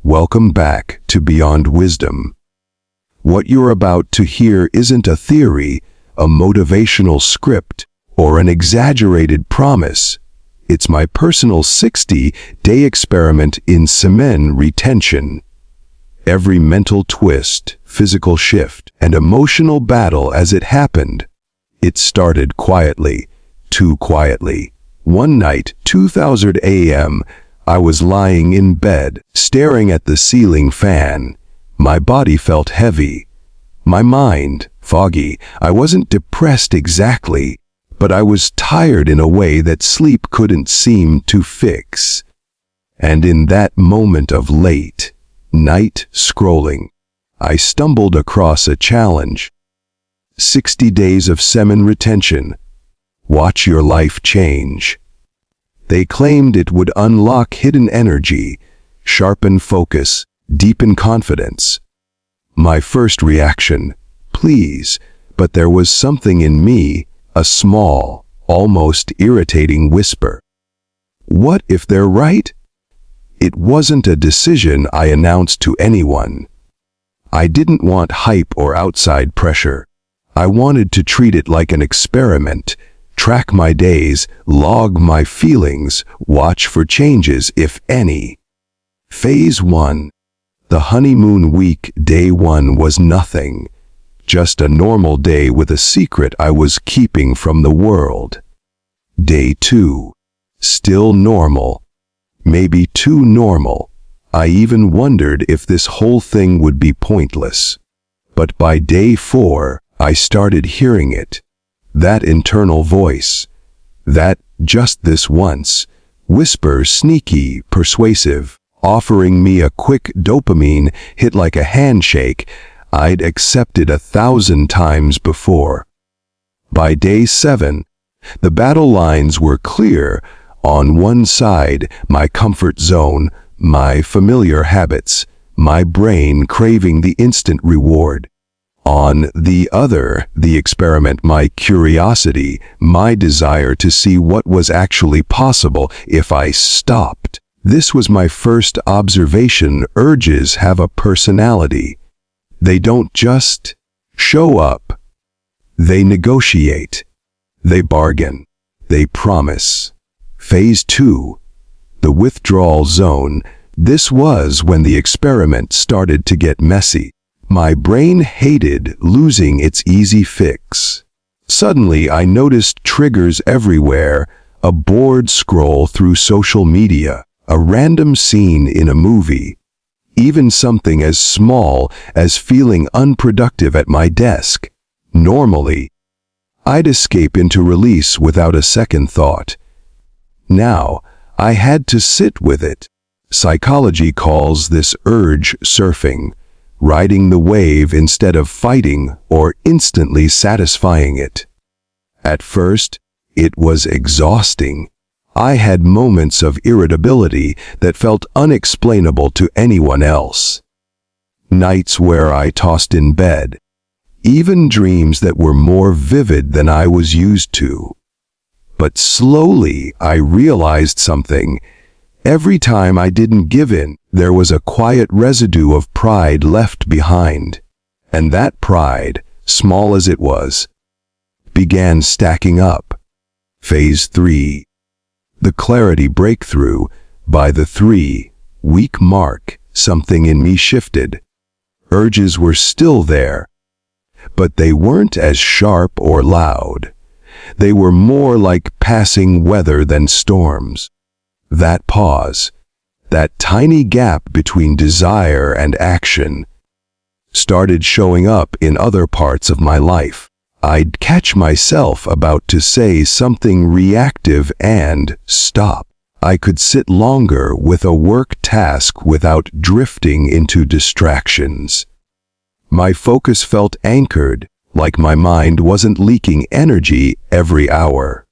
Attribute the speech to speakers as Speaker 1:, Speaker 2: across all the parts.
Speaker 1: Welcome back to Beyond Wisdom. What you're about to hear isn't a theory, a motivational script, or an exaggerated promise. It's my personal 60-day experiment in semen retention. Every mental twist, physical shift, and emotional battle as it happened. It started quietly, too quietly. One night, 2:00 a.m., I was lying in bed, staring at the ceiling fan. My body felt heavy. My mind, foggy. I wasn't depressed exactly, but I was tired in a way that sleep couldn't seem to fix. And in that moment of late night scrolling, I stumbled across a challenge. 60 days of semen retention. Watch your life change. They claimed it would unlock hidden energy, sharpen focus, deepen confidence. My first reaction, please, but there was something in me, a small, almost irritating whisper. What if they're right? It wasn't a decision I announced to anyone. I didn't want hype or outside pressure. I wanted to treat it like an experiment, track my days, log my feelings, watch for changes, if any. Phase 1. The honeymoon week, day 1 was nothing. Just a normal day with a secret I was keeping from the world. Day 2. Still normal. Maybe too normal. I even wondered if this whole thing would be pointless. But by day 4, I started hearing it. That internal voice. That just this once. Whisper, sneaky, persuasive, offering me a quick dopamine hit like a handshake I'd accepted 1,000 times before. By day 7, the battle lines were clear. On one side, my comfort zone, my familiar habits, my brain craving the instant reward. On the other, the experiment, my curiosity, my desire to see what was actually possible if I stopped. This was my first observation. Urges have a personality. They don't just show up. They negotiate. They bargain. They promise. Phase 2. The withdrawal zone. This was when the experiment started to get messy. My brain hated losing its easy fix. Suddenly, I noticed triggers everywhere. A bored scroll through social media, a random scene in a movie, even something as small as feeling unproductive at my desk. Normally, I'd escape into release without a second thought. Now, I had to sit with it. Psychology calls this urge surfing, riding the wave instead of fighting or instantly satisfying it. At first, it was exhausting. I had moments of irritability that felt unexplainable to anyone else. Nights where I tossed in bed, even dreams that were more vivid than I was used to. But slowly, I realized something. Every time I didn't give in, there was a quiet residue of pride left behind. And that pride, small as it was, began stacking up. Phase 3. The clarity breakthrough. By the 3-week mark, something in me shifted. Urges were still there, but they weren't as sharp or loud. They were more like passing weather than storms. That pause, that tiny gap between desire and action, started showing up in other parts of my life. I'd catch myself about to say something reactive and stop. I could sit longer with a work task without drifting into distractions. My focus felt anchored, like my mind wasn't leaking energy every hour.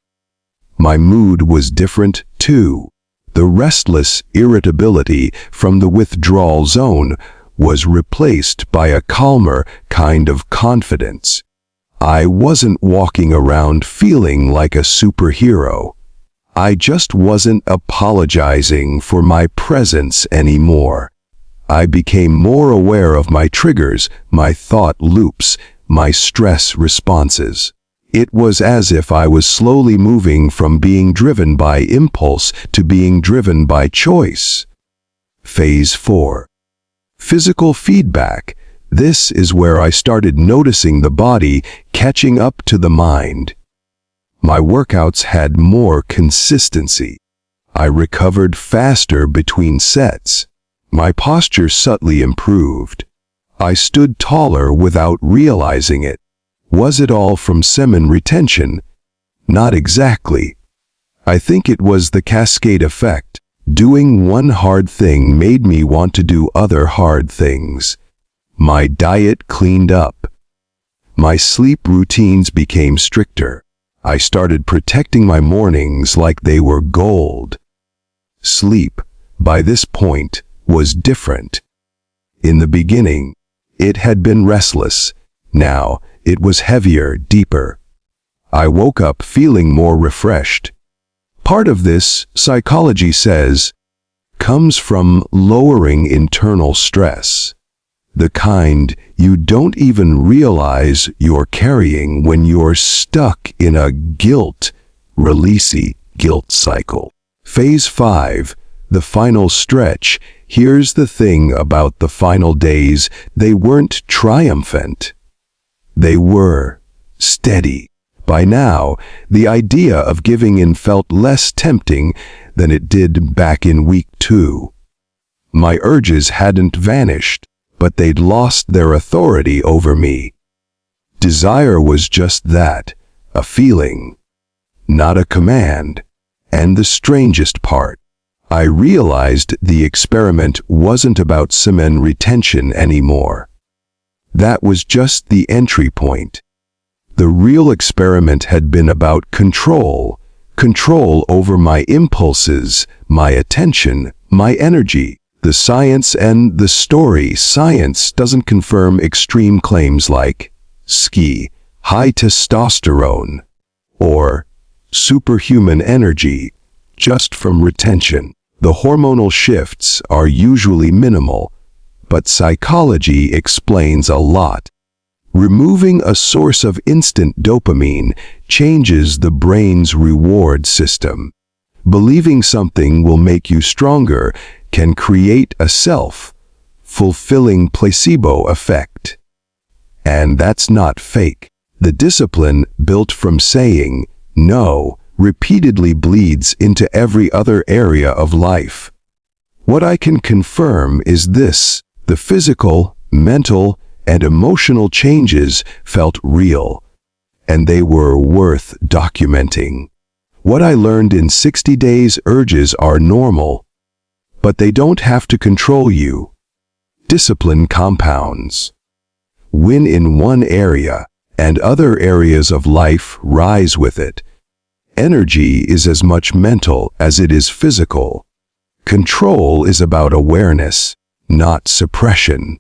Speaker 1: My mood was different, too. The restless irritability from the withdrawal zone was replaced by a calmer kind of confidence. I wasn't walking around feeling like a superhero. I just wasn't apologizing for my presence anymore. I became more aware of my triggers, my thought loops, my stress responses. It was as if I was slowly moving from being driven by impulse to being driven by choice. Phase 4. Physical feedback. This is where I started noticing the body catching up to the mind. My workouts had more consistency. I recovered faster between sets. My posture subtly improved. I stood taller without realizing it. Was it all from semen retention? Not exactly. I think it was the cascade effect. Doing one hard thing made me want to do other hard things. My diet cleaned up. My sleep routines became stricter. I started protecting my mornings like they were gold. Sleep, by this point, was different. In the beginning, it had been restless. Now, it was heavier, deeper. I woke up feeling more refreshed. Part of this, psychology says, comes from lowering internal stress. The kind you don't even realize you're carrying when you're stuck in a guilt-releasey guilt cycle. Phase 5, the final stretch. Here's the thing about the final days, they weren't triumphant. They were steady. By now, the idea of giving in felt less tempting than it did back in week 2. My urges hadn't vanished, but they'd lost their authority over me. Desire was just that, a feeling, not a command. And the strangest part, I realized the experiment wasn't about semen retention anymore. That was just the entry point. The real experiment had been about control over my impulses, my attention, my energy. The science and the story. Science doesn't confirm extreme claims like high testosterone, or superhuman energy, just from retention. The hormonal shifts are usually minimal, but psychology explains a lot. Removing a source of instant dopamine changes the brain's reward system. Believing something will make you stronger can create a self-fulfilling placebo effect. And that's not fake. The discipline built from saying no repeatedly bleeds into every other area of life. What I can confirm is this: the physical, mental, and emotional changes felt real, and they were worth documenting. What I learned in 60 days: urges are normal, but they don't have to control you. Discipline compounds. Win in one area, and other areas of life rise with it. Energy is as much mental as it is physical. Control is about awareness, not suppression.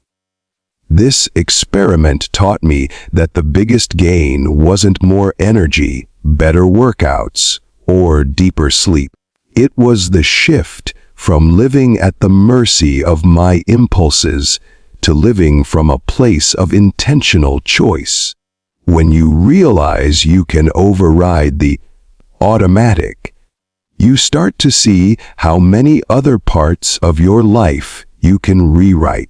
Speaker 1: This experiment taught me that the biggest gain wasn't more energy, better workouts, or deeper sleep. It was the shift from living at the mercy of my impulses to living from a place of intentional choice. When you realize you can override the automatic, you start to see how many other parts of your life you can rewrite.